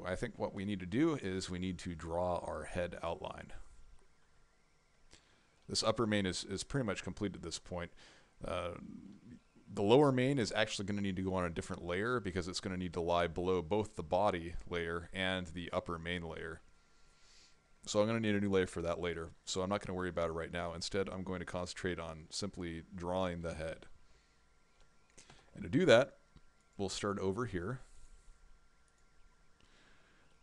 I think what we need to do is we need to draw our head outline. This upper main is pretty much complete at this point. The lower main is actually going to need to go on a different layer because it's going to need to lie below both the body layer and the upper main layer. So I'm going to need a new layer for that later. So I'm not going to worry about it right now. Instead, I'm going to concentrate on simply drawing the head. And to do that, we'll start over here.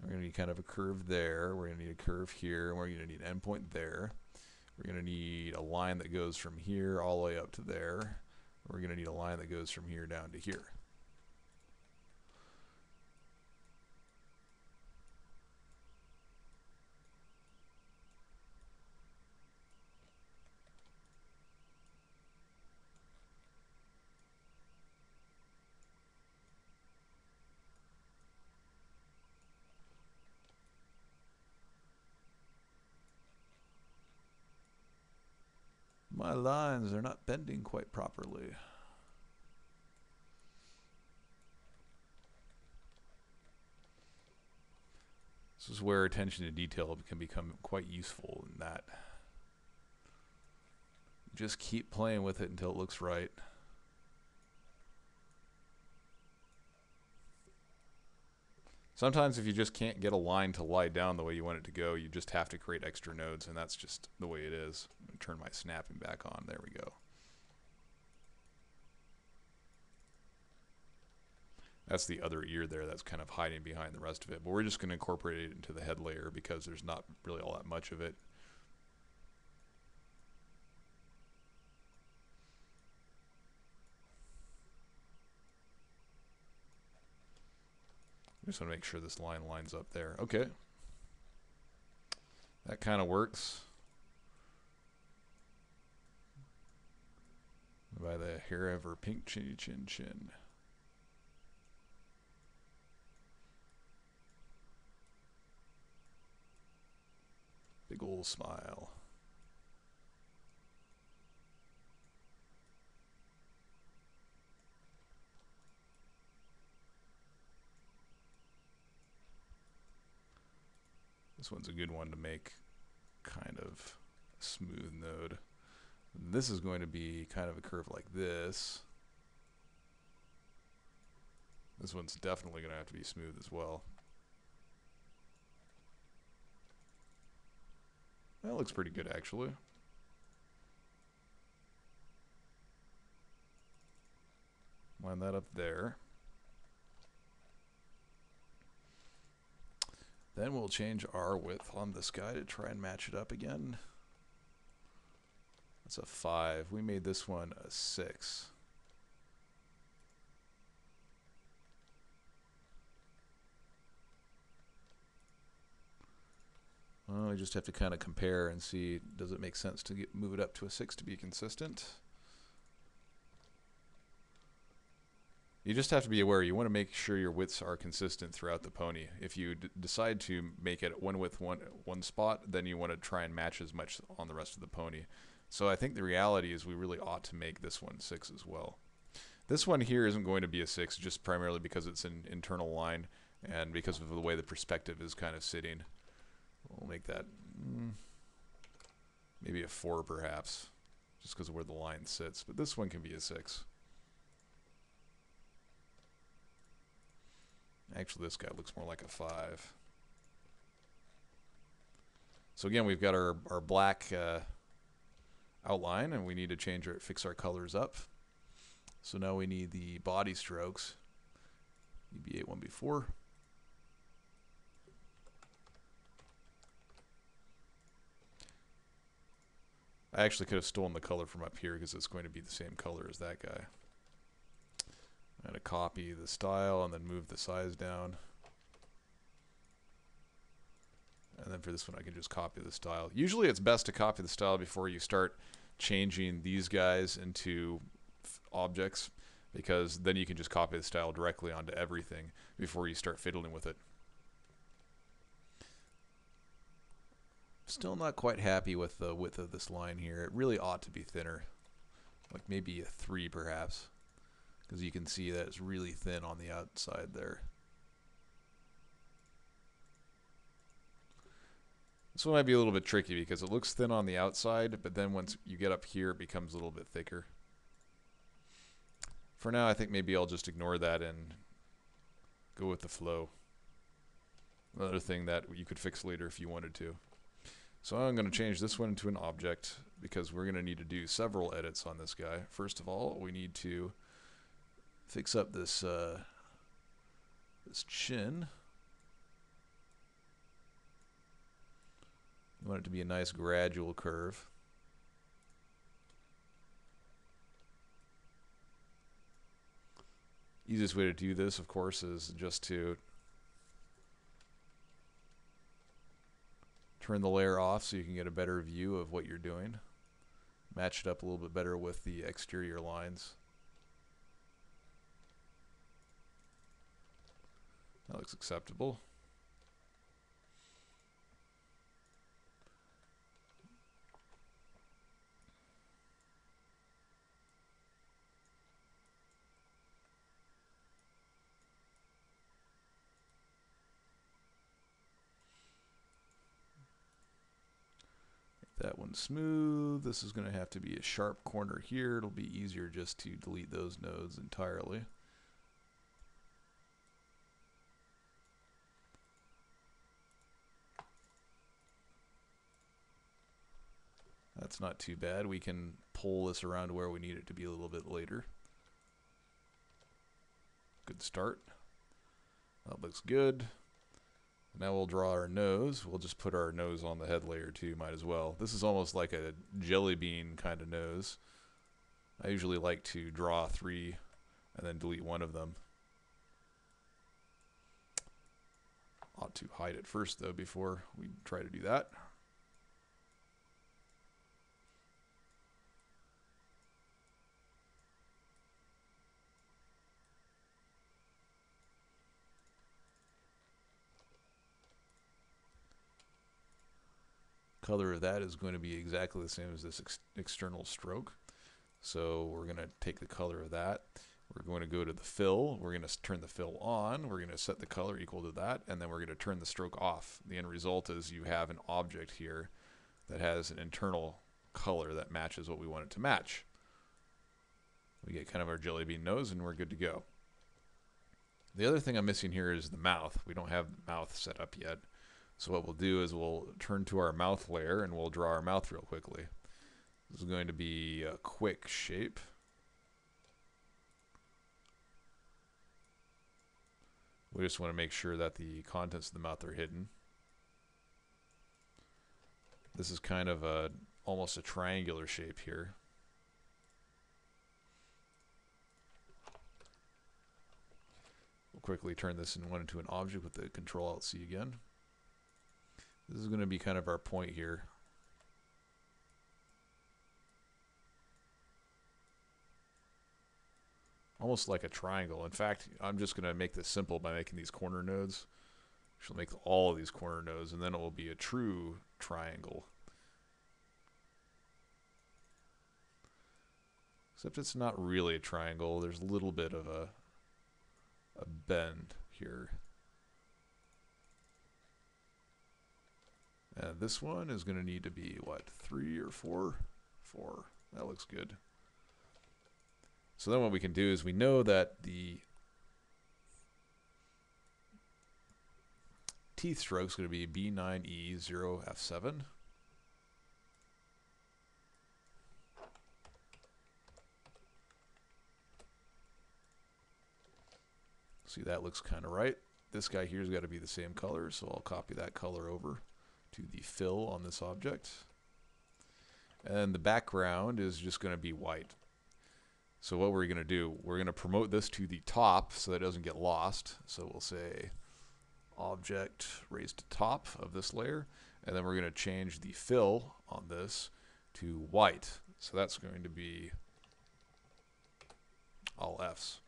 We're going to need kind of a curve there. We're going to need a curve here. And we're going to need an endpoint there. We're going to need a line that goes from here all the way up to there. We're going to need a line that goes from here down to here. My lines are not bending quite properly. This is where attention to detail can become quite useful in that. Just keep playing with it until it looks right. Sometimes if you just can't get a line to lie down the way you want it to go, you just have to create extra nodes, and that's just the way it is. I'm going to turn my snapping back on. There we go. That's the other ear there that's kind of hiding behind the rest of it. But we're just going to incorporate it into the head layer because there's not really all that much of it. I just want to make sure this line lines up there. Okay. That kind of works. By the hair of her pink chinny chin chin. Big ol' smile. This one's a good one to make kind of a smooth node. This is going to be kind of a curve like this. This one's definitely going to have to be smooth as well. That looks pretty good, actually. Line that up there. Then we'll change our width on this guy to try and match it up again. That's a 5. We made this one a 6. Well, we just have to kind of compare and see, does it make sense to move it up to a 6 to be consistent? You just have to be aware. You want to make sure your widths are consistent throughout the pony. If you decide to make it one width, one spot, then you want to try and match as much on the rest of the pony. So I think the reality is we really ought to make this one 6 as well. This one here isn't going to be a 6 just primarily because it's an internal line and because of the way the perspective is kind of sitting. We'll make that maybe a 4 perhaps, just because of where the line sits. But this one can be a 6. Actually, this guy looks more like a 5. So again, we've got our black outline, and we need to change or fix our colors up. So now we need the body strokes. UB8 1B4. I actually could have stolen the color from up here because it's going to be the same color as that guy. I'm going to copy the style and then move the size down. And then for this one, I can just copy the style. Usually it's best to copy the style before you start changing these guys into objects, because then you can just copy the style directly onto everything before you start fiddling with it. Still not quite happy with the width of this line here. It really ought to be thinner, like maybe a 3 perhaps, because you can see that it's really thin on the outside there. This one might be a little bit tricky because it looks thin on the outside, but then once you get up here, it becomes a little bit thicker. For now, I think maybe I'll just ignore that and go with the flow. Another thing that you could fix later if you wanted to. So I'm going to change this one into an object because we're going to need to do several edits on this guy. First of all, we need to fix up this this chin. You want it to be a nice gradual curve. Easiest way to do this, of course, is just to turn the layer off so you can get a better view of what you're doing. Match it up a little bit better with the exterior lines. That looks acceptable. That one's smooth. This is going to have to be a sharp corner here. It'll be easier just to delete those nodes entirely. That's not too bad. We can pull this around to where we need it to be a little bit later. Good start. That looks good. Now we'll draw our nose. We'll just put our nose on the head layer too, might as well. This is almost like a jelly bean kind of nose. I usually like to draw 3 and then delete one of them. Ought to hide it first though before we try to do that. Color of that is going to be exactly the same as this external stroke. So we're going to take the color of that. We're going to go to the fill. We're going to turn the fill on. We're going to set the color equal to that. And then we're going to turn the stroke off. The end result is you have an object here that has an internal color that matches what we want it to match. We get kind of our jelly bean nose and we're good to go. The other thing I'm missing here is the mouth. We don't have the mouth set up yet. So what we'll do is we'll turn to our mouth layer and we'll draw our mouth real quickly. This is going to be a quick shape. We just want to make sure that the contents of the mouth are hidden. This is kind of almost a triangular shape here. We'll quickly turn this one into an object with the Control-Alt-C again. This is going to be kind of our point here. Almost like a triangle. In fact, I'm just going to make this simple by making these corner nodes. She'll make all of these corner nodes, and then it will be a true triangle. Except it's not really a triangle. There's a little bit of a bend here. And this one is going to need to be, what, 3 or 4? 4. That looks good. So then what we can do is we know that the teeth stroke is going to be B9E0F7. See, that looks kind of right. This guy here's got to be the same color, so I'll copy that color over to the fill on this object. And the background is just going to be white. So what we're going to do, we're going to promote this to the top so that it doesn't get lost. So we'll say object raised to top of this layer, and then we're going to change the fill on this to white. So that's going to be all F's.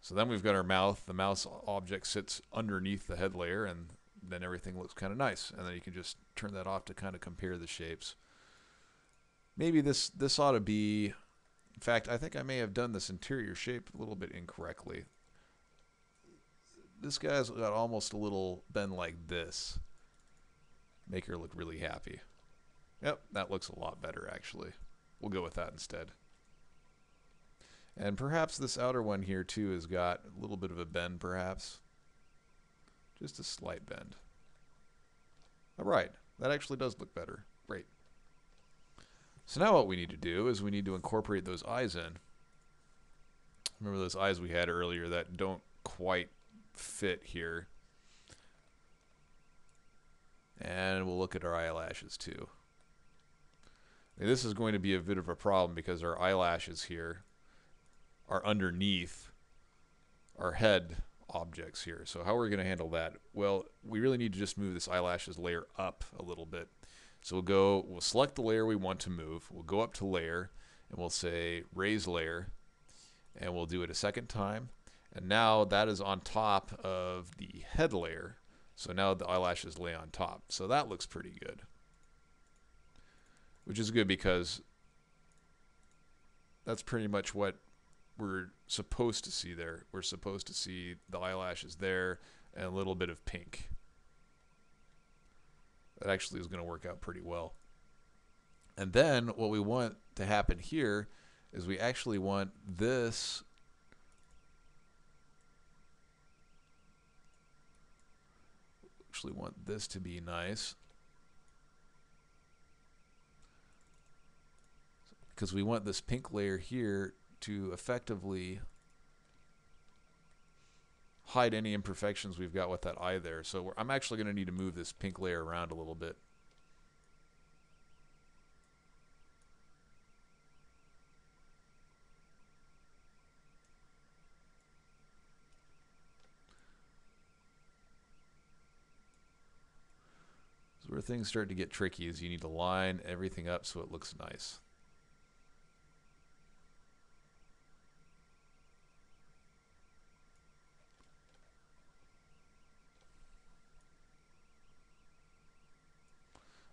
So then we've got our mouth. The mouse object sits underneath the head layer, and then everything looks kind of nice. And then you can just turn that off to kind of compare the shapes. Maybe this ought to be, in fact, I think I may have done this interior shape a little bit incorrectly. This guy's got almost a little bend like this. Make her look really happy. Yep, that looks a lot better actually. We'll go with that instead. And perhaps this outer one here too has got a little bit of a bend perhaps. Just a slight bend. Alright, that actually does look better. Great. So now what we need to do is we need to incorporate those eyes in. Remember those eyes we had earlier that don't quite fit here. And we'll look at our eyelashes too. Now, this is going to be a bit of a problem because our eyelashes here are underneath our head objects here. So how are we going to handle that? Well, we really need to just move this eyelashes layer up a little bit. So we'll select the layer we want to move. We'll go up to layer and we'll say raise layer, and we'll do it a second time. And now that is on top of the head layer. So now the eyelashes lay on top. So that looks pretty good. Which is good because that's pretty much what we're supposed to see there. We're supposed to see the eyelashes there and a little bit of pink. That actually is going to work out pretty well. And then what we want to happen here is we actually want this to be nice. Because we want this pink layer here to effectively hide any imperfections we've got with that eye there. So I'm actually going to need to move this pink layer around a little bit. So where things start to get tricky is you need to line everything up so it looks nice.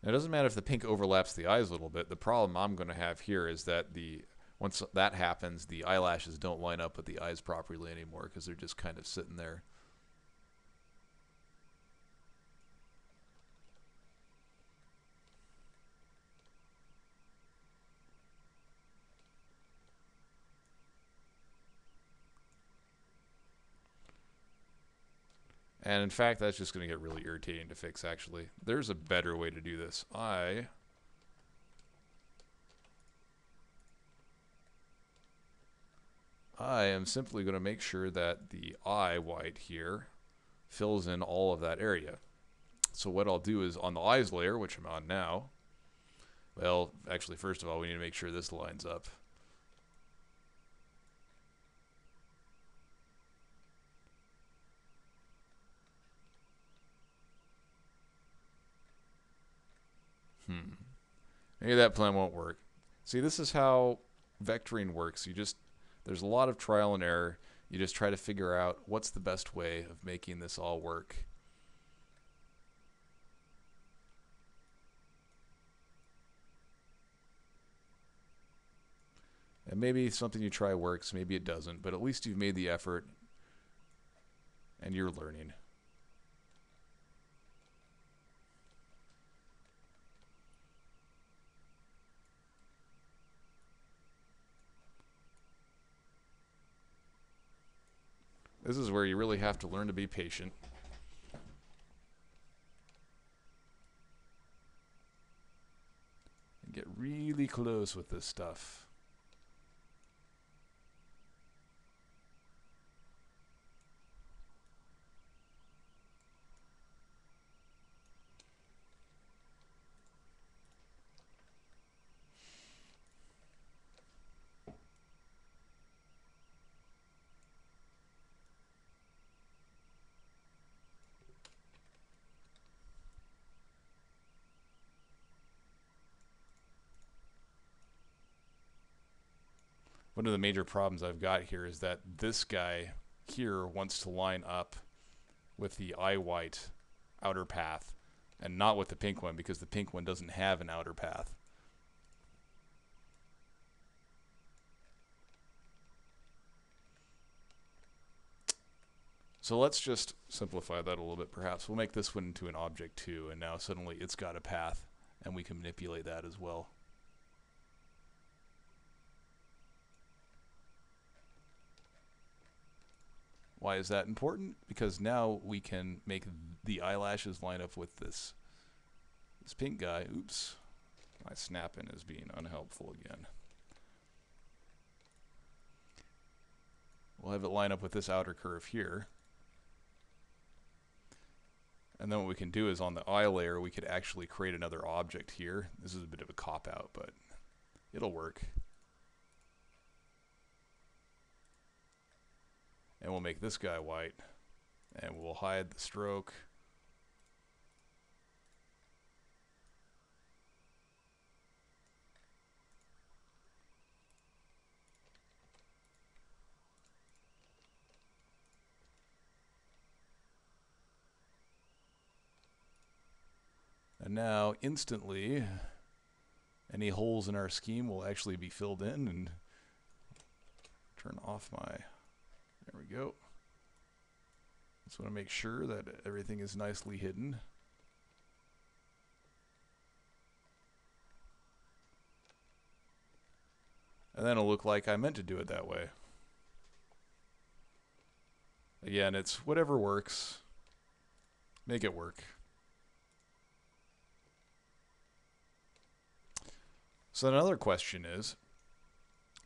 Now, it doesn't matter if the pink overlaps the eyes a little bit. The problem I'm going to have here is that once that happens, the eyelashes don't line up with the eyes properly anymore because they're just kind of sitting there. And in fact, that's just going to get really irritating to fix, actually. There's a better way to do this. I am simply going to make sure that the eye white here fills in all of that area. So what I'll do is on the eyes layer, which I'm on now, well, actually, first of all, we need to make sure this lines up. Maybe that plan won't work. See, this is how vectoring works. There's a lot of trial and error. You just try to figure out what's the best way of making this all work. And maybe something you try works, maybe it doesn't, but at least you've made the effort and you're learning. This is where you really have to learn to be patient. And get really close with this stuff. One of the major problems I've got here is that this guy here wants to line up with the eye white outer path and not with the pink one because the pink one doesn't have an outer path. So let's just simplify that a little bit perhaps. We'll make this one into an object too, and now suddenly it's got a path, and we can manipulate that as well. Why is that important? Because now we can make the eyelashes line up with this pink guy. Oops, my snapping is being unhelpful again. We'll have it line up with this outer curve here. And then what we can do is on the eye layer, we could actually create another object here. This is a bit of a cop-out, but it'll work. And we'll make this guy white. And we'll hide the stroke. And now, instantly, any holes in our scheme will actually be filled in. And turn off my... There we go. Just want to make sure that everything is nicely hidden. And then it'll look like I meant to do it that way. Again, it's whatever works. Make it work. So another question is,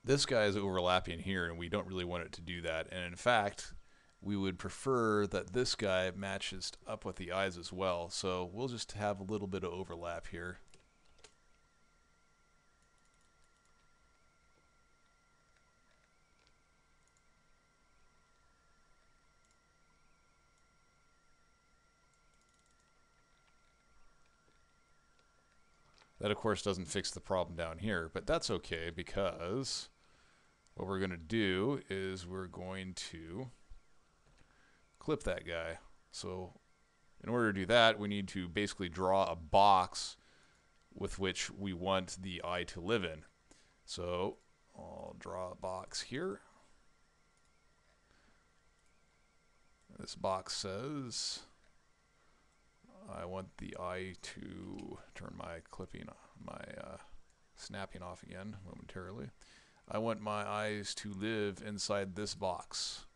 this guy is overlapping here and we don't really want it to do that. And in fact, we would prefer that this guy matches up with the eyes as well. So we'll just have a little bit of overlap here. That, of course, doesn't fix the problem down here, but that's okay because what we're going to do is we're going to clip that guy. So in order to do that, we need to basically draw a box with which we want the eye to live in. So I'll draw a box here. This box says... I want the eye to turn my snapping off again momentarily. I want my eyes to live inside this box.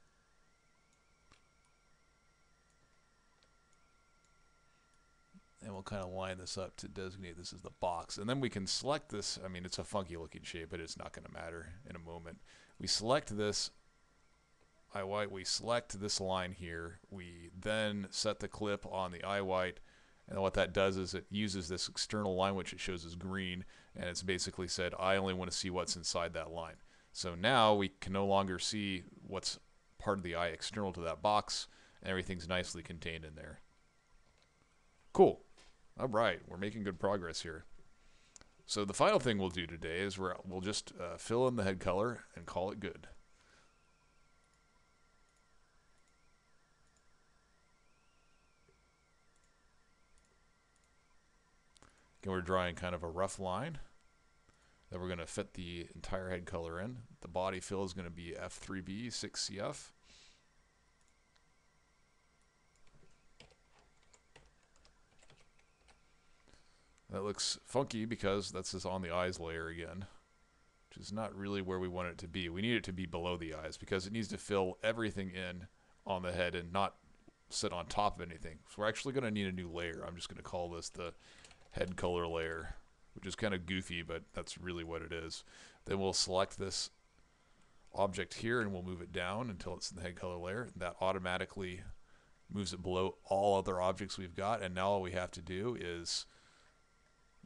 And we'll kind of line this up to designate this as the box. And then we can select this. I mean, it's a funky looking shape, but it's not going to matter in a moment. We select this eye white, we select this line here, we then set the clip on the eye white, and what that does is it uses this external line which it shows as green, and it's basically said I only want to see what's inside that line. So now we can no longer see what's part of the eye external to that box, and everything's nicely contained in there. Cool. Alright, we're making good progress here. So the final thing we'll do today is we'll just fill in the head color and call it good. Again, we're drawing kind of a rough line that we're going to fit the entire head color in. The body fill is going to be F3B 6CF. That looks funky because that's just on the eyes layer again, which is not really where we want it to be. We need it to be below the eyes because it needs to fill everything in on the head and not sit on top of anything. So we're actually going to need a new layer. I'm just going to call this the head color layer, which is kind of goofy, but that's really what it is. Then we'll select this object here and we'll move it down until it's in the head color layer. That automatically moves it below all other objects we've got, and now all we have to do is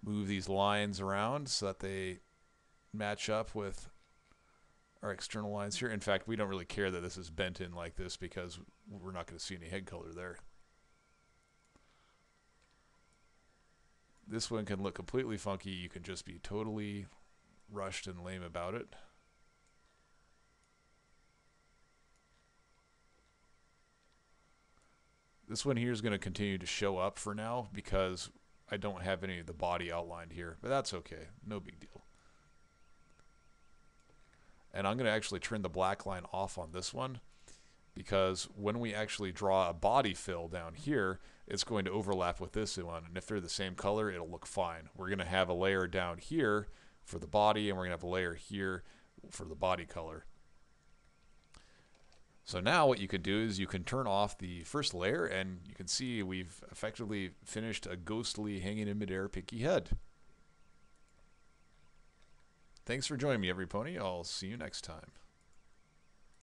move these lines around so that they match up with our external lines here. In fact, we don't really care that this is bent in like this because we're not going to see any head color there. This one can look completely funky. You can just be totally rushed and lame about it. This one here is going to continue to show up for now because I don't have any of the body outlined here, but that's okay. No big deal. And I'm going to actually turn the black line off on this one because when we actually draw a body fill down here, it's going to overlap with this one. And if they're the same color, it'll look fine. We're going to have a layer down here for the body, and we're going to have a layer here for the body color. So now what you can do is you can turn off the first layer, and you can see we've effectively finished a ghostly hanging in midair pinky head. Thanks for joining me, every pony. I'll see you next time.